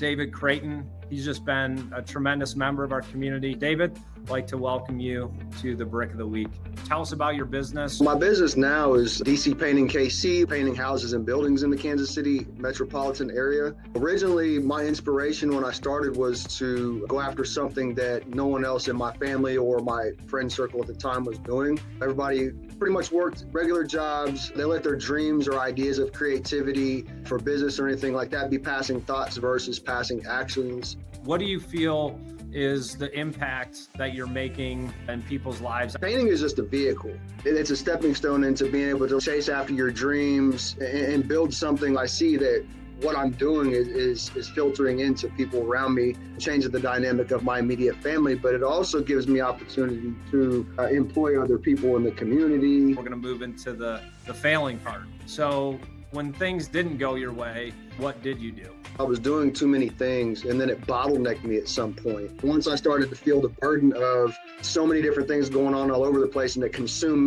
David Creighton. He's just been a tremendous member of our community. David, I'd like to welcome you to the Brick of the Week. Tell us about your business. My business now is DC Painting KC, painting houses and buildings in the Kansas City metropolitan area. Originally, my inspiration when I started was to go after something that no one else in my family or my friend circle at the time was doing. Everybody pretty much worked regular jobs. They let their dreams or ideas of creativity for business or anything like that be passing thoughts versus passing actions. What do you feel is the impact that you're making in people's lives? Painting is just a vehicle. It's a stepping stone into being able to chase after your dreams and build something. I see that what I'm doing is filtering into people around me, changing the dynamic of my immediate family, but it also gives me opportunity to employ other people in the community. We're going to move into the failing part. So when things didn't go your way, what did you do? I was doing too many things, and then it bottlenecked me at some point. Once I started to feel the burden of so many different things going on all over the place, and it consumed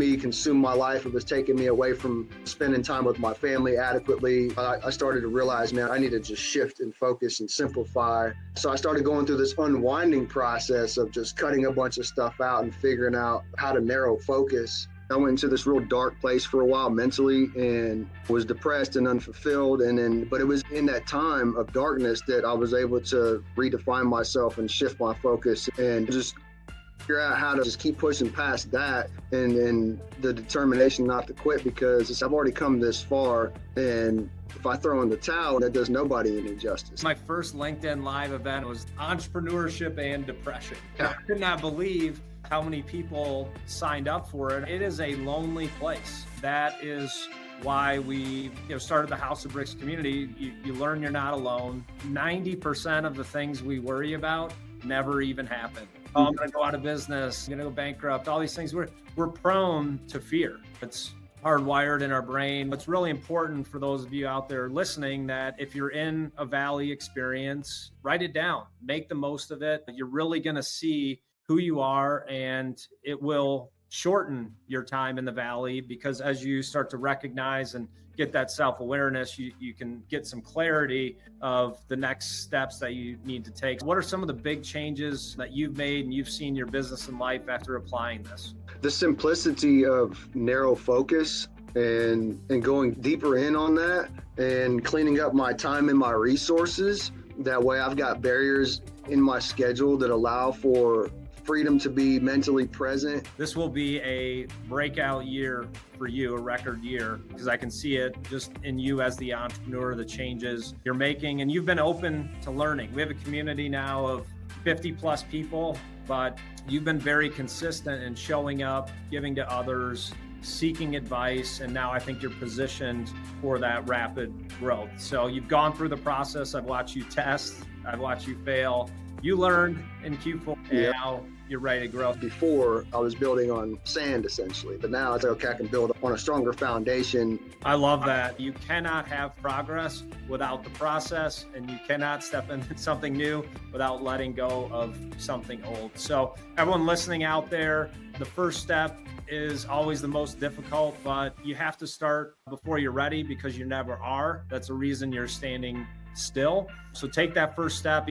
my life. It was taking me away from spending time with my family adequately. I started to realize, man, I need to just shift and focus and simplify. So I started going through this unwinding process of just cutting a bunch of stuff out and figuring out how to narrow focus. I went into this real dark place for a while mentally and was depressed and unfulfilled. But it was in that time of darkness that I was able to redefine myself and shift my focus and just figure out how to just keep pushing past that and the determination not to quit, because I've already come this far, and if I throw in the towel, that does nobody any justice. My first LinkedIn Live event was entrepreneurship and depression. I could not believe how many people signed up for it. It is a lonely place. That is why we started the House of Bricks community. You learn you're not alone. 90% of the things we worry about never even happen. Oh, I'm going to go out of business, I'm going to go bankrupt, all these things. We're prone to fear. It's hardwired in our brain. It's really important for those of you out there listening that if you're in a valley experience, write it down, make the most of it. You're really going to see who you are, and it will shorten your time in the valley, because as you start to recognize and get that self-awareness, you can get some clarity of the next steps that you need to take. What are some of the big changes that you've made and you've seen your business and life after applying this? The simplicity of narrow focus and going deeper in on that and cleaning up my time and my resources. That way I've got barriers in my schedule that allow for freedom to be mentally present. This will be a breakout year for you, a record year, because I can see it just in you as the entrepreneur, the changes you're making, and you've been open to learning. We have a community now of 50 plus people, but you've been very consistent in showing up, giving to others, seeking advice, and now I think you're positioned for that rapid growth. So you've gone through the process. I've watched you test, I've watched you fail. You learned in Q4, and now you're ready to grow. Before, I was building on sand essentially, but now it's like, okay, I can build on a stronger foundation. I love that. You cannot have progress without the process, and you cannot step into something new without letting go of something old. So everyone listening out there, the first step is always the most difficult, but you have to start before you're ready, because you never are. That's the reason you're standing still. So take that first step.